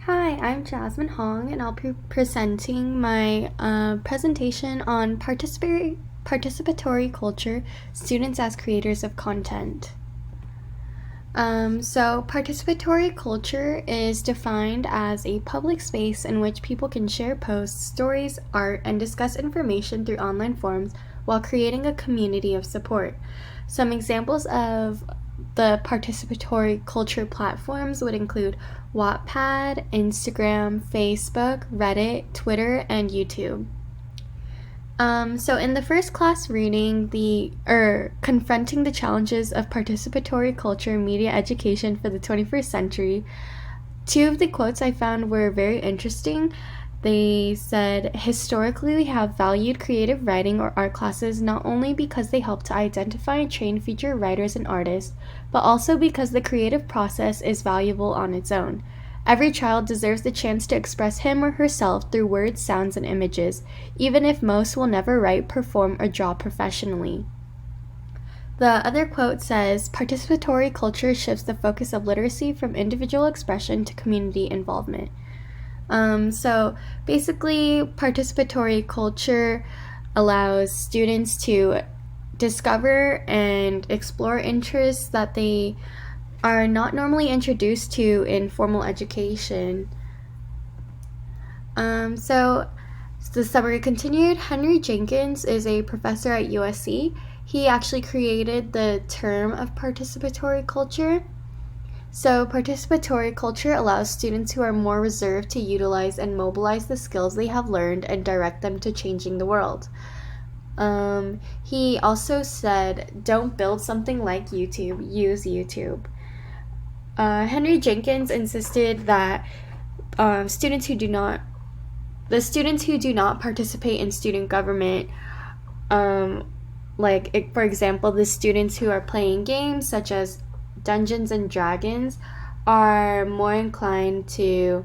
Hi, I'm Jasmine Hong, and I'll be presenting my presentation on participatory culture, students as creators of content. So participatory culture is defined as a public space in which people can share posts, stories, art, and discuss information through online forums while creating a community of support. Some examples of the participatory culture platforms would include Wattpad, Instagram, Facebook, Reddit, Twitter, and YouTube. So in the first class reading, confronting the challenges of participatory culture media education for the 21st century, two of the quotes I found were very interesting. They said, historically, we have valued creative writing or art classes not only because they help to identify and train future writers and artists, but also because the creative process is valuable on its own. Every child deserves the chance to express him or herself through words, sounds, and images, even if most will never write, perform, or draw professionally. The other quote says, participatory culture shifts the focus of literacy from individual expression to community involvement. So basically, participatory culture allows students to discover and explore interests that they are not normally introduced to in formal education. So the summary continued. Henry Jenkins is a professor at USC. He actually created the term of participatory culture. So participatory culture allows students who are more reserved to utilize and mobilize the skills they have learned and direct them to changing the world. He also said, don't build something like YouTube, use YouTube. Henry Jenkins insisted that students who do not participate in student government, for example, the students who are playing games such as Dungeons and Dragons, are more inclined to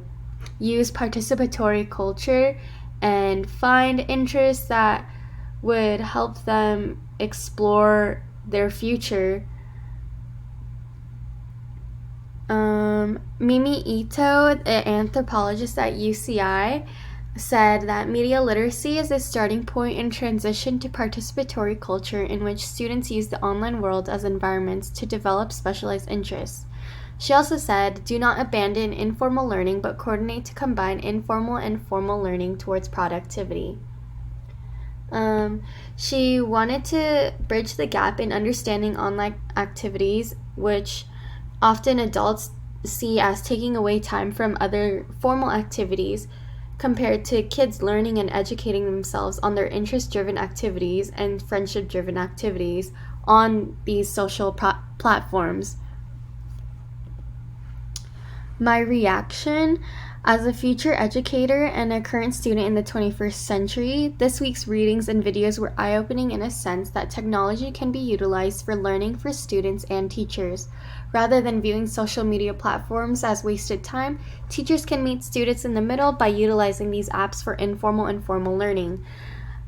use participatory culture and find interests that would help them explore their future. Mimi Ito, an anthropologist at UCI, said that media literacy is a starting point in transition to participatory culture in which students use the online world as environments to develop specialized interests. She also said, do not abandon informal learning but coordinate to combine informal and formal learning towards productivity. She wanted to bridge the gap in understanding online activities, which often adults see as taking away time from other formal activities, compared to kids learning and educating themselves on their interest-driven activities and friendship-driven activities on these social platforms. My reaction: as a future educator and a current student in the 21st century, this week's readings and videos were eye-opening in a sense that technology can be utilized for learning for students and teachers. Rather than viewing social media platforms as wasted time, teachers can meet students in the middle by utilizing these apps for informal and formal learning.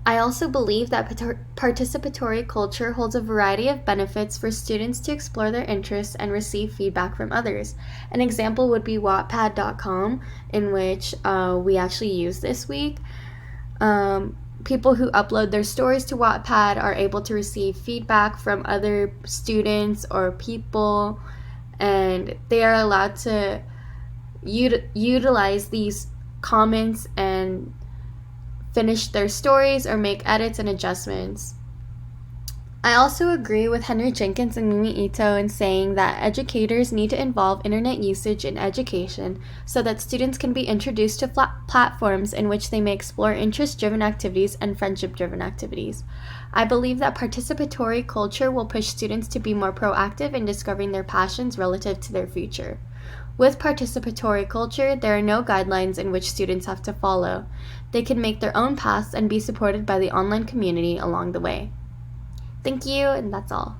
I also believe that participatory culture holds a variety of benefits for students to explore their interests and receive feedback from others. An example would be Wattpad.com, in which we actually use this week. People who upload their stories to Wattpad are able to receive feedback from other students or people, and they are allowed to utilize these comments and finish their stories or make edits and adjustments. I also agree with Henry Jenkins and Mimi Ito in saying that educators need to involve internet usage in education so that students can be introduced to platforms in which they may explore interest-driven activities and friendship-driven activities. I believe that participatory culture will push students to be more proactive in discovering their passions relative to their future. With participatory culture, there are no guidelines in which students have to follow. They can make their own paths and be supported by the online community along the way. Thank you, and that's all.